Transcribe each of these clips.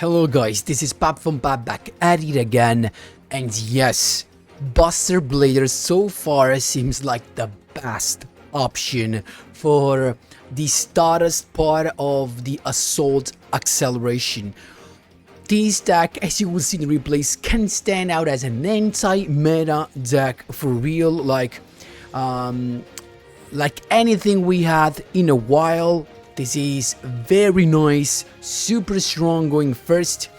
Hello guys, this is Pap from Pap back at it again, and yes, Buster Blader so far seems like the best option for the Stardust part of the Assault Acceleration. This deck, as you will see in the replays, can stand out as an anti-meta deck for real, like anything we had in a while. This is very nice, super strong going first.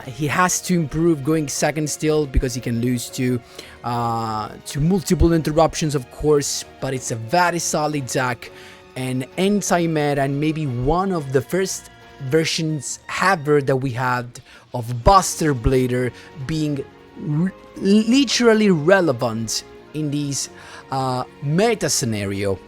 He has to improve going second still because he can lose to multiple interruptions, of course. But it's a very solid deck and anti-meta, and maybe one of the first versions ever that we had of Buster Blader being literally relevant in this meta scenario.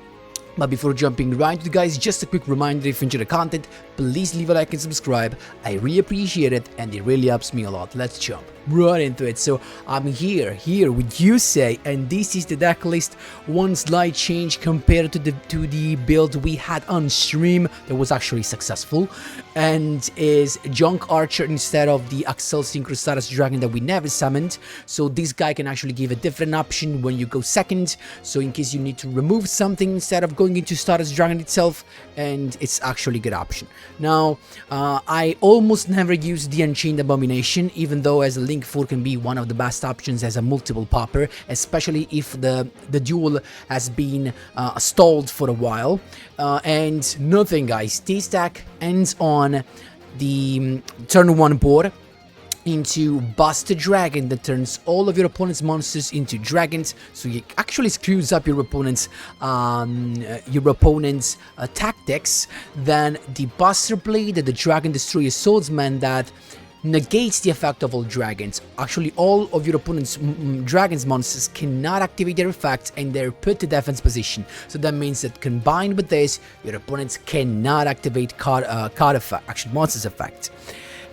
But before jumping right into it, guys, just a quick reminder: if you enjoy the content, please leave a like and subscribe. I really appreciate it, and it really helps me a lot. Let's jump right into it. So I'm here with yugioh, and this is the deck list. One slight change compared to the build we had on stream that was actually successful, and is Junk Archer instead of the Axel Synchro Stardust Dragon that we never summoned. So this guy can actually give a different option when you go second, so in case you need to remove something instead of going into Stardust Dragon itself, and it's actually a good option. Now, I almost never use the Unchained Abomination, even though as a Link 4 can be one of the best options as a multiple popper, especially if the duel has been stalled for a while. And nothing, guys, this deck ends on the turn 1 board into Buster Dragon that turns all of your opponent's monsters into dragons, so it actually screws up your opponent's tactics. Then the Buster Blade, the Dragon Destroyer Swordsman, that negates the effect of all dragons. Actually, all of your opponent's dragons monsters cannot activate their effects, and they're put to defense position. So that means that combined with this, your opponents cannot activate card effect, actually monsters effect.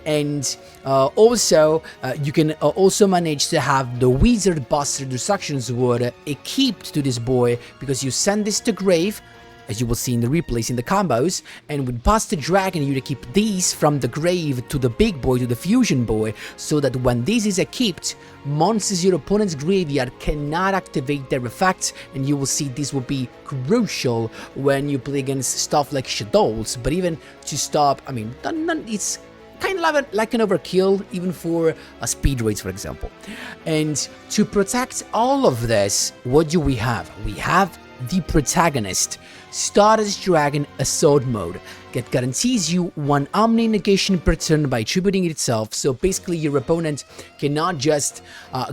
And also, you can also manage to have the Wizard Buster Destruction Sword equipped to this boy, because you send this to grave, as you will see in the replays in the combos, and with Buster Dragon you equip these from the grave to the big boy, to the fusion boy, so that when this is equipped, monsters your opponent's graveyard cannot activate their effects, and you will see this will be crucial when you play against stuff like Shaddolls. But even to stop, I mean, it's kind of like an overkill, even for Speedroids, for example. And to protect all of this, what do we have? We have the protagonist, Stardust Dragon Assault Mode, that guarantees you 1 Omni negation per turn by tributing itself. So basically your opponent cannot just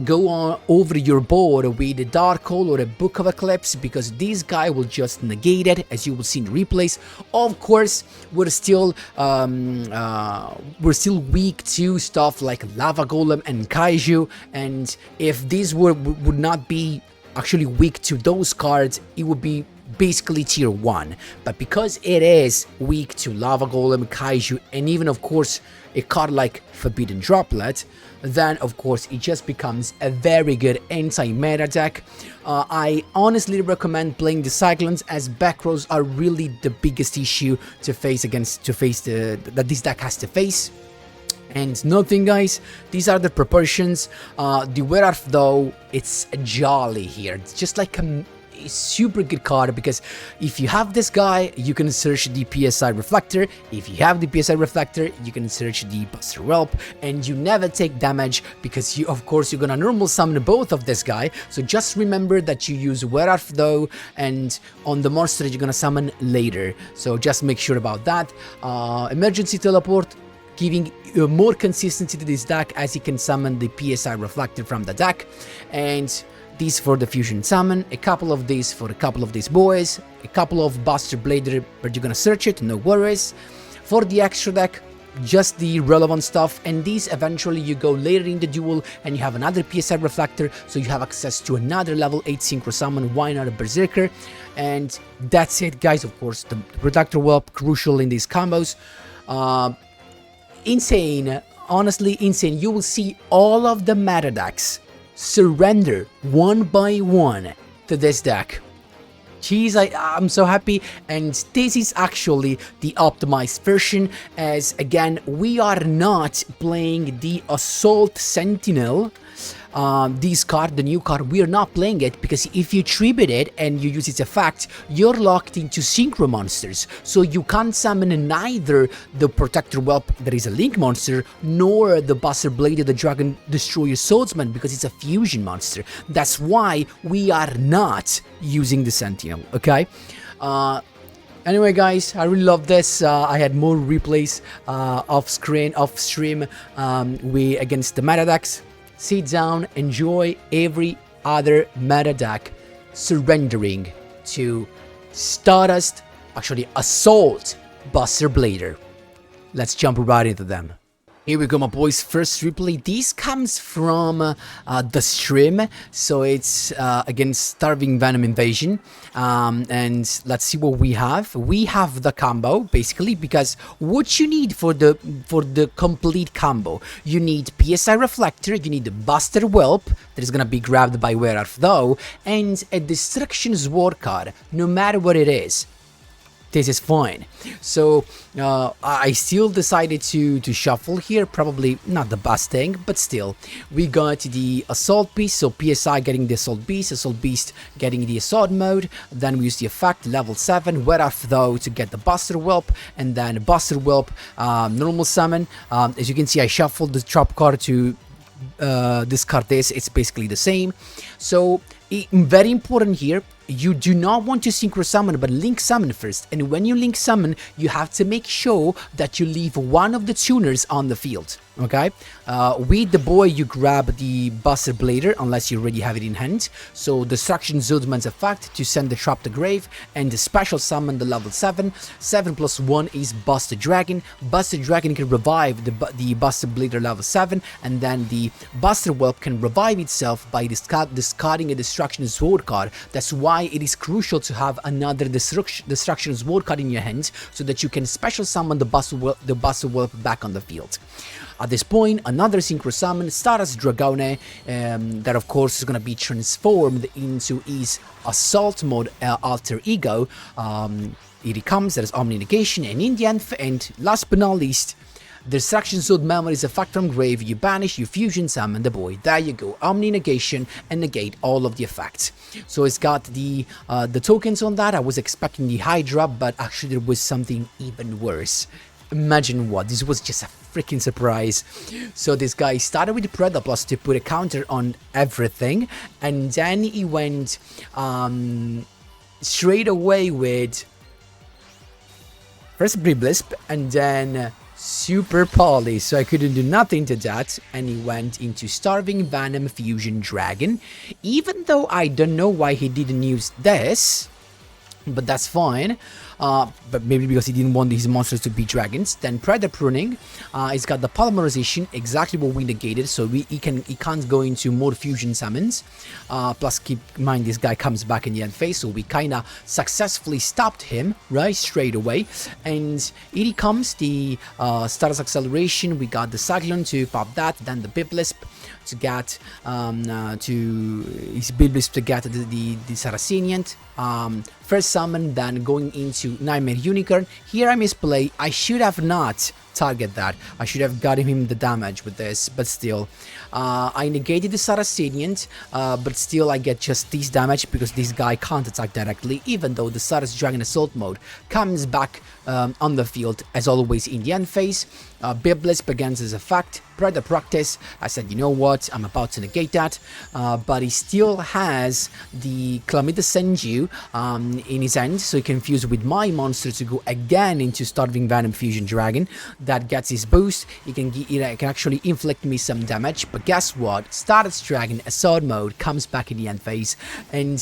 go on over your board with a Dark Hole or a Book of Eclipse, because this guy will just negate it, as you will see in replays. Of course, we're still weak to stuff like Lava Golem and Kaiju, and if these would not be actually weak to those cards, it would be basically tier 1. But because it is weak to Lava Golem, Kaiju, and even of course a card like Forbidden Droplet, then of course it just becomes a very good anti-meta deck. I honestly recommend playing the Cyclones, as back rows are really the biggest issue that this deck has to face. And nothing, guys, these are the proportions. The Werewolf, though, it's jolly here. It's just like a super good card, because if you have this guy, you can search the PSI Reflector. If you have the PSI Reflector, you can search the Buster Whelp, and you never take damage, because of course you're gonna normal summon both of this guy. So just remember that you use Werewolf though, and on the monster you're gonna summon later. So just make sure about that. Emergency Teleport, giving more consistency to this deck, as you can summon the PSI Reflector from the deck, and these for the fusion summon, a couple of these for a couple of these boys, a couple of Buster Blader, but you're gonna search it, no worries. For the extra deck, just the relevant stuff, and these eventually you go later in the duel and you have another PSI Reflector, so you have access to another level 8 Synchro Summon, why not a Berserker? And that's it, guys. Of course, the Protector Whelp, crucial in these combos. Insane, honestly insane. You will see all of the meta decks surrender one by one to this deck. Jeez, I'm so happy, and this is actually the optimized version, as again, we are not playing the Assault Sentinel. This card, the new card, we are not playing it because if you tribute it and you use its effect, you're locked into synchro monsters, so you can't summon neither the Protector Whelp that is a Link monster, nor the Buster Blader, the Dragon Destroyer Swordsman, because it's a fusion monster. That's why we are not using the Sentinel, okay? Anyway, guys, I really love this. I had more replays off stream against the meta decks. Sit down, enjoy every other meta deck, surrendering to Stardust, actually Assault Buster Blader. Let's jump right into them. Here we go, my boys. First replay. This comes from the stream, so it's against Starving Venom Invasion. And let's see what we have. We have the combo, basically, because what you need for the complete combo, you need PSI Reflector, you need the Buster Whelp, that is gonna be grabbed by Werewolf though, and a Destruction Sword card, no matter what it is. This is fine. So I still decided to shuffle here, probably not the best thing, but still. We got the Assault Beast, so PSI getting the Assault Beast getting the Assault mode, then we use the effect, level 7, Werewolf though to get the Buster Whelp, and then Buster Whelp, normal summon. As you can see, I shuffled the drop card to discard this, it's basically the same. So very important here, you do not want to synchro summon but link summon first, and when you link summon you have to make sure that you leave one of the tuners on the field, okay? With the boy you grab the Buster Blader unless you already have it in hand, so Destruction Zodman's effect to send the trap to grave, and the special summon the level 7 +1 is Buster Dragon. Buster Dragon can revive the Buster Blader level 7, and then the Buster Whelp can revive itself by discarding a Destruction Sword card. That's why it is crucial to have another Destruction Sword card in your hand, so that you can special summon the Buster Whelp back on the field. At this point, another synchro summon, Stardust Dragone, that of course is going to be transformed into his Assault mode alter ego. Here he comes, there's Omni Negation, and in the end, and last but not least, Destruction Sword Memories effect from grave, you banish, you fusion summon the boy. There you go, Omni Negation, and negate all of the effects. So it's got the tokens on that. I was expecting the Hydra, but actually there was something even worse. Imagine what, this was just a freaking surprise. So this guy started with the Predator Plus to put a counter on everything, and then he went straight away with first Brisp and then Super Poly, so I couldn't do nothing to that, and he went into Starving Venom Fusion Dragon, even though I don't know why he didn't use this, but that's fine. But maybe because he didn't want his monsters to be dragons. Then Predator Pruning, he's got the Polymerization, exactly what we negated, so he can't go into more fusion summons. Plus keep in mind this guy comes back in the end phase, so we kinda successfully stopped him, right, straight away. And here he comes, the Stardust Acceleration, we got the Cyclone to pop that, then the Biblisp to get his Biblisp to get the Saracenian. First summon, then going into Nightmare Unicorn. Here I misplay. I should have not target that. I should have gotten him the damage with this, but still. I negated the Saracenian, but still I get just this damage because this guy can't attack directly, even though the Stardust Dragon Assault mode comes back on the field, as always in the end phase. Biblisp against his effect, Predator Practice. I said, you know what, I'm about to negate that, but he still has the Chlamydia Senju in his hand, so he can fuse with my monster to go again into Starving Venom Fusion Dragon. That gets his boost. He can actually inflict me some damage, but guess what? Stardust Dragon Assault mode comes back in the end phase, and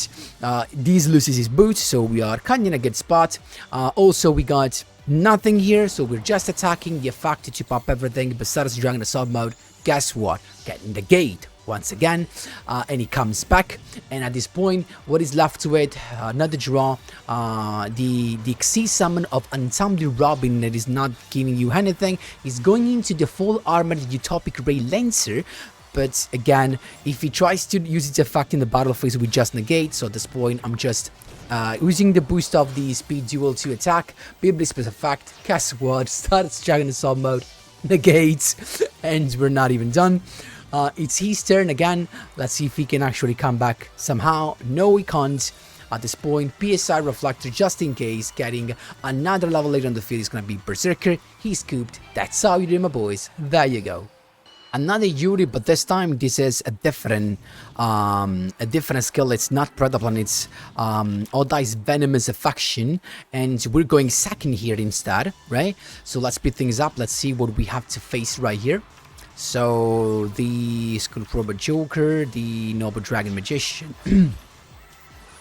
this loses his boost, so we are kind of in a good spot. Also, we got nothing here, so we're just attacking the effect to pop everything, but Stardust Dragon Assault mode, guess what? Getting the gate once again, and he comes back, and at this point, what is left to it? Another draw, the Xyz summon of Ensemble Robin that is not giving you anything, is going into the full armored Utopic Ray Lancer. But again, if he tries to use its effect in the battle phase, we just negate, so at this point, I'm just using the boost of the speed duel to attack. Biblis plus effect. Guess what? Starts Dragon Assault mode. Negates. And we're not even done. It's his turn again. Let's see if he can actually come back somehow. No, he can't. At this point, PSI Reflector, just in case, getting another level later on the field is going to be Berserker. He's scooped. That's how you do it, my boys. There you go. Another Yuri, but this time this is a different skill. It's not Predaplan, it's Odai's Venomous Affection, and we're going second here instead, right? So let's speed things up. Let's see what we have to face right here. So the Skull Robot Joker, the Noble Dragon Magician.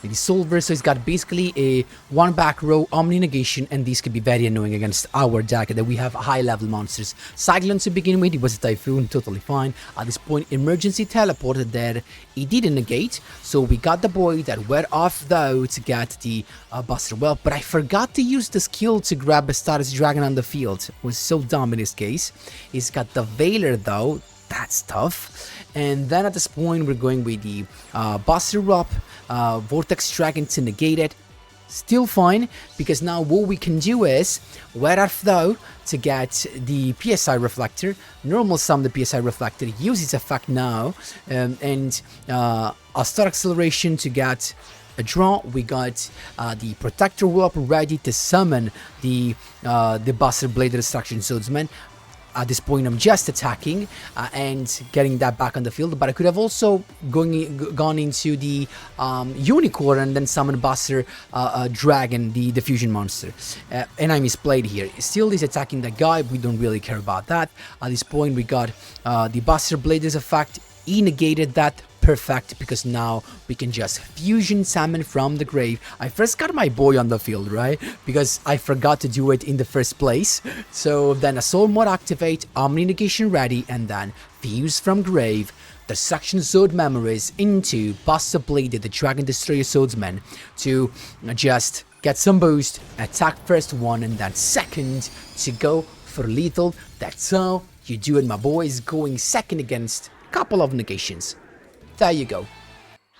The Solver, so he's got basically a one back row Omni Negation, and these could be very annoying against our deck that we have high level monsters. Cyclone to begin with, it was a Typhoon, totally fine. At this point, Emergency Teleported there, he didn't negate, so we got the boy that were off though to get the Buster Whelp, but I forgot to use the skill to grab a Stardust Dragon on the field. It was so dumb in this case. He's got the Veiler though, that's tough. And then at this point, we're going with the Buster Whelp, Vortex Dragon to negate it. Still fine, because now what we can do is, whereof though, to get the PSI Reflector, normal sum the PSI Reflector, use its effect now, and a Star Acceleration to get a draw. We got the Protector Whelp ready to summon the Buster Blader Destruction Swordsman. At this point, I'm just attacking and getting that back on the field, but I could have also gone into the Unicorn and then summoned Buster Dragon, the fusion monster. And I misplayed here. Still, he's attacking that guy. We don't really care about that. At this point, we got the Buster Blader's effect. He negated that. Perfect, because now we can just fusion summon from the grave. I first got my boy on the field, right? Because I forgot to do it in the first place. So then Assault Mode activate, Omni Negation ready, and then fuse from grave the Suction Sword Memories into Buster Bladed, the Dragon Destroyer Swordsman, to just get some boost, attack first one, and then second to go for lethal. That's how you do it, my boys, going second against a couple of negations. There you go.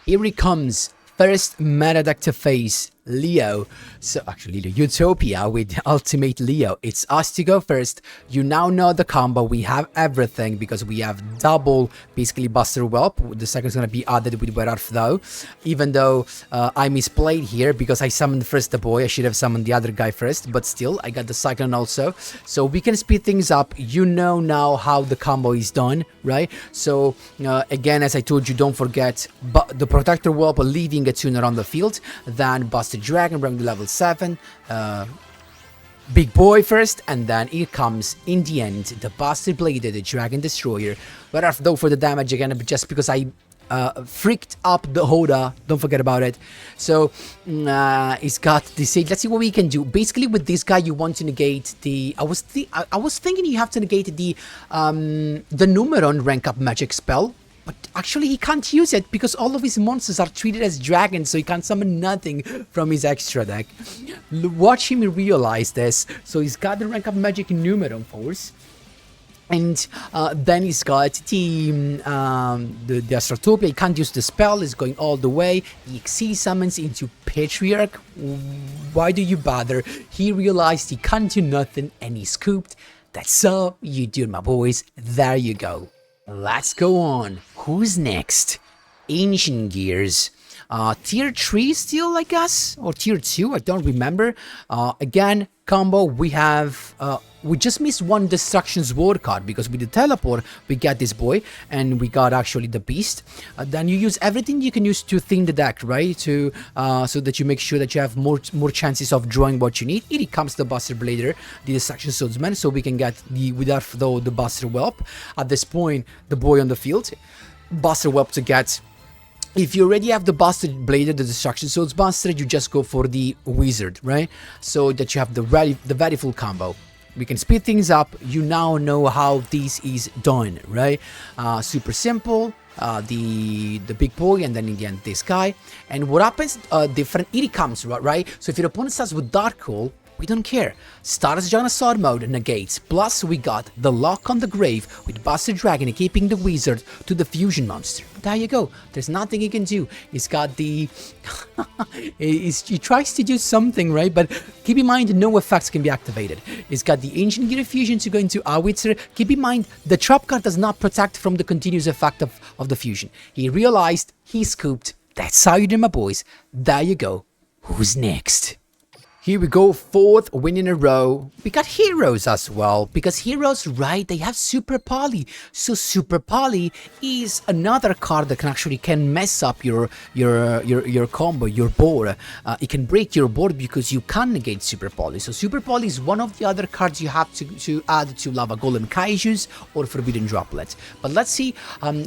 Here he comes. First meta deck to face Leo. So actually the Utopia with Ultimate Leo. It's us to go first. You now know the combo. We have everything because we have double basically Buster Whelp. The second's gonna be added with Werarf though. Even though I misplayed here because I summoned first the boy. I should have summoned the other guy first, but still I got the Cyclone also. So we can speed things up. You know now how the combo is done, right? So again, as I told you, don't forget the Protector Whelp leaving a tuner on the field, then Buster Dragon bring the level 7, big boy first, and then here comes in the end the Buster Bladed, the Dragon Destroyer. Whereof though for the damage again, just because I freaked up the Hoda, don't forget about it. So he's got the Sage. Let's see what we can do. Basically with this guy you want to negate the, I was thinking you have to negate the Numeron rank up magic spell. But actually he can't use it because all of his monsters are treated as dragons, so he can't summon nothing from his extra deck. Watch him realize this. So he's got the rank up magic Numeron force. And then he's got the Utopia. He can't use the spell, it's going all the way. EXE summons into Patriarch. Why do you bother? He realized he can't do nothing and he scooped. That's all you do, my boys. There you go. Let's go on. Who's next? Ancient Gears. Tier 3 still, I guess? Or tier 2, I don't remember. Again, combo, we have... we just missed one Destruction Sword card because with the Teleport, we get this boy, and we got actually the Beast. Then you use everything you can use to thin the deck, right? To so that you make sure that you have more chances of drawing what you need. Here comes the Buster Blader, the Destruction Swordsman, so we can get the, without though, the Buster Whelp. At this point, the boy on the field. Buster Whelp to get... If you already have the Buster Blader, the Destruction Swords Buster, you just go for the Wizard, right? So that you have the very full combo. We can speed things up. You now know how this is done, right? Super simple. The big boy, and then in the end this guy. And what happens? Different. Here he comes, right? So if your opponent starts with Dark Hole, We don't care. Stardust Dragon Sword mode negates. Plus, we got the lock on the grave with Buster Dragon keeping the wizard to the fusion monster. There you go. There's nothing he can do. He's got the... he tries to do something, right? But keep in mind, no effects can be activated. He's got the Ancient Gear Fusion to go into Howitzer. Keep in mind, the trap card does not protect from the continuous effect of the fusion. He realized, he scooped. That's how you do, my boys. There you go. Who's next? Here we go, 4th win in a row. We got heroes as well, because heroes, right, they have Super Poly. So Super Poly is another card that can mess up your combo, your board. It can break your board because you can't negate Super Poly. So Super Poly is one of the other cards you have to add to Lava Golem Kaijus or Forbidden Droplet. But let's see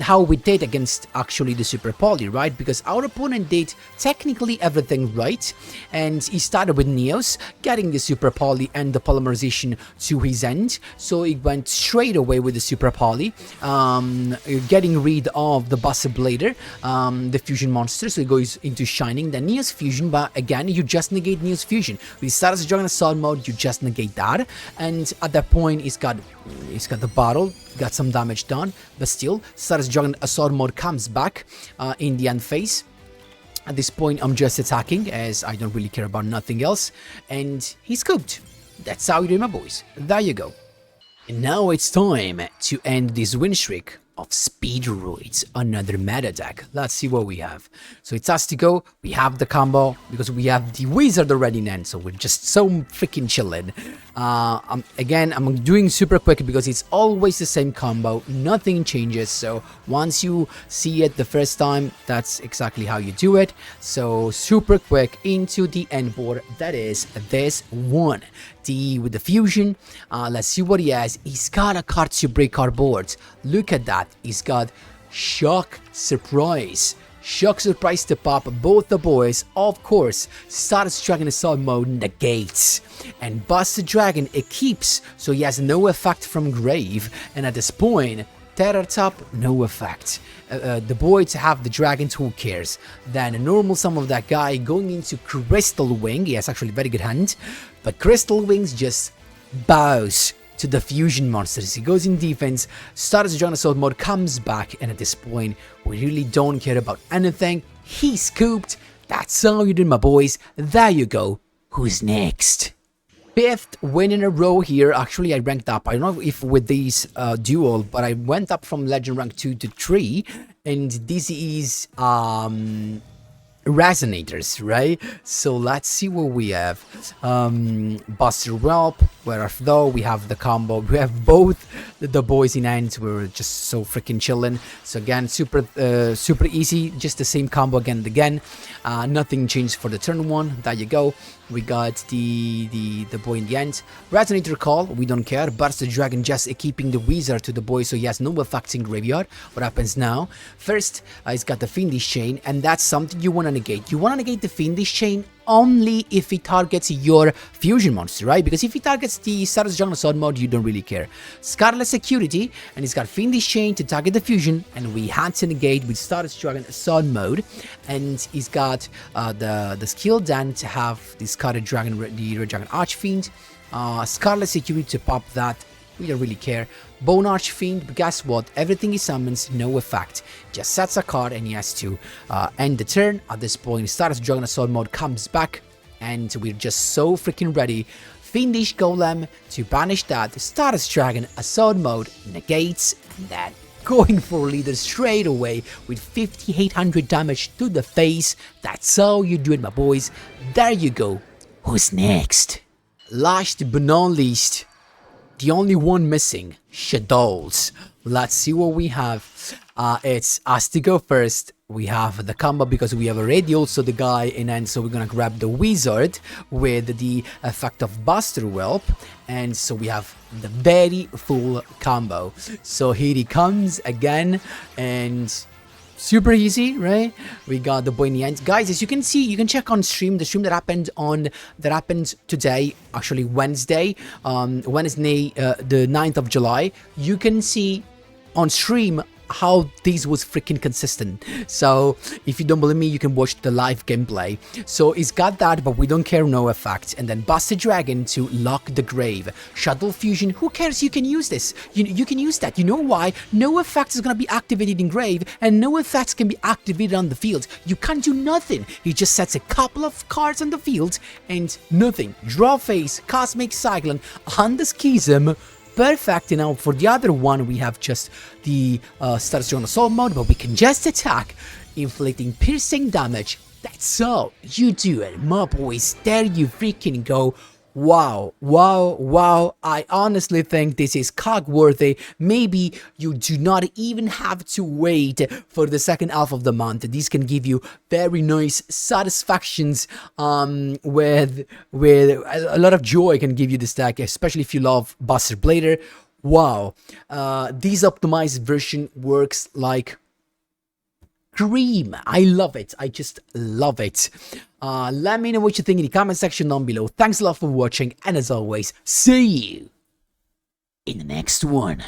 how we did against actually the Super Poly, right? Because our opponent did technically everything right, and he started with Neos, getting the Super Poly and the polymerization to his end. So he went straight away with the Super Poly, getting rid of the BUSTER BLADER, the fusion monster. So he goes into Shining, then Neos Fusion, but again, you just negate Neos Fusion. With Stardust Dragon Assault mode, you just negate that, and at that point, he's got the bottle, got some damage done, but still, Stardust Dragon Assault mode comes back in the end phase. At this point, I'm just attacking, as I don't really care about nothing else, and he's cooked. That's how you do, my boys. There you go. And now it's time to end this win streak of Speedroids, another meta deck. Let's see what we have. So it's us to go. We have the combo because we have the wizard already in end, so we're just so freaking chilling. Again, I'm doing super quick because it's always the same combo. Nothing changes. So once you see it the first time, that's exactly how you do it. So super quick into the end board. That is this one. With the fusion, let's see what he has. He's got a card to break our boards. Look at that. He's got Shock Surprise. Shock Surprise to pop both the boys. Of course, Stardust Dragon Assault mode negates. And Buster Dragon it keeps, so he has no effect from Grave. And at this point, Terror Top, no effect. The boys have the dragons, who cares? Then a normal sum of that guy going into Crystal Wing. He has actually very good hand. But Crystal Wings just bows to the fusion monsters. He goes in defense. Stardust Dragon Assault mode comes back. And at this point, we really don't care about anything. He's scooped. That's how you do, my boys. There you go. Who's next? 5th win in a row here. Actually, I ranked up. I don't know if with these duel, but I went up from legend rank 2 to 3, and this is resonators, right? So let's see what we have. Buster Whelp, though we have the combo. We have both the boys in end. We're just so freaking chilling. So again, super easy, just the same combo again and again. Nothing changed for the turn 1. There you go. We got the boy in the end. Resonator Call, we don't care. Buster Dragon just keeping the wizard to the boy, so he has no effects in graveyard. What happens now? First, he's got the Fiendish Chain, and that's something you want to negate. You want to negate the Fiendish Chain only if it targets your fusion monster, right? Because if it targets the Stardust Dragon Assault mode, you don't really care. Scarlet Security, and he's got Fiendish Chain to target the fusion, and we had to negate with Stardust Dragon Assault mode, and he's got the skill then to have the Scarlet Dragon, the Red Dragon Archfiend, Scarlet Security to pop that. We don't really care. Bone Archfiend, but guess what? Everything he summons, no effect. Just sets a card and he has to end the turn. At this point, Stardust Dragon Assault mode comes back, and we're just so freaking ready. Fiendish Golem to banish that. Stardust Dragon Assault mode negates, and then going for leader straight away with 5800 damage to the face. That's how you do it, my boys. There you go. Who's next? Last but not least, the only one missing, Shaddolls. Let's see what we have. It's us to go first. We have the combo because we have already also the guy in end, so we're gonna grab the wizard with the effect of Buster Whelp, and so we have the very full combo. So here he comes again, and super easy, right? We got the boy in the end. Guys, as you can see, you can check on stream, the stream that happened today, actually Wednesday, the 9th of July. You can see on stream how this was freaking consistent. So if you don't believe me, you can watch the live gameplay. So it's got that, but we don't care, no effect. And then Buster Dragon to lock the grave. Shaddoll Fusion, who cares? You can use this. You can use that. You know why? No effect is gonna be activated in grave, and no effects can be activated on the field. You can't do nothing. He just sets a couple of cards on the field and nothing. Draw Face, Cosmic Cyclone, on the Schism. Perfect. And now for the other one, we have just the Stardust on Assault mode, but we can just attack, inflicting piercing damage. That's all. You do it, my boys. There you freaking go. Wow, wow, wow. I honestly think this is cog-worthy. Maybe you do not even have to wait for the second half of the month. These can give you very nice satisfactions with a lot of joy can give you this deck, especially if you love Buster Blader. Wow. This optimized version works like cream. I love it. I just love it. Let me know what you think in the comment section down below. Thanks a lot for watching, and as always, see you in the next one.